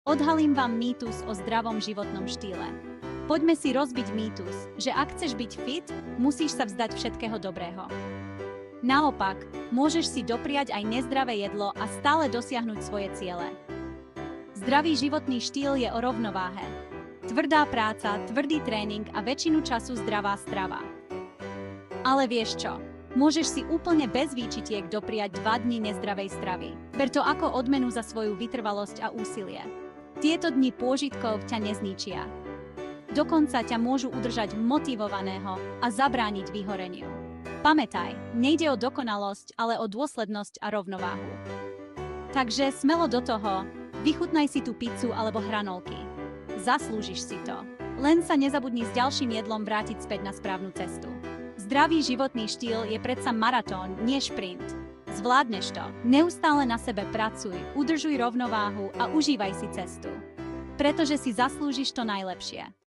Odhalím vám mýtus o zdravom životnom štýle. Poďme si rozbiť mýtus, že ak chceš byť fit, musíš sa vzdať všetkého dobrého. Naopak, môžeš si dopriať aj nezdravé jedlo a stále dosiahnuť svoje ciele. Zdravý životný štýl je o rovnováhe. Tvrdá práca, tvrdý tréning a väčšinu času zdravá strava. Ale vieš čo? Môžeš si úplne bez výčitiek dopriať 2 dni nezdravej stravy. Ber to ako odmenu za svoju vytrvalosť a úsilie. Tieto dni pôžitkov ťa nezničia. Dokonca ťa môžu udržať motivovaného a zabrániť vyhoreniu. Pamätaj, nejde o dokonalosť, ale o dôslednosť a rovnováhu. Takže smelo do toho, vychutnaj si tú pizzu alebo hranolky. Zaslúžiš si to. Len sa nezabudni s ďalším jedlom vrátiť späť na správnu cestu. Zdravý životný štýl je predsa maratón, nie šprint. Zvládneš to. Neustále na sebe pracuj, udržuj rovnováhu a užívaj si cestu. Pretože si zaslúžiš to najlepšie.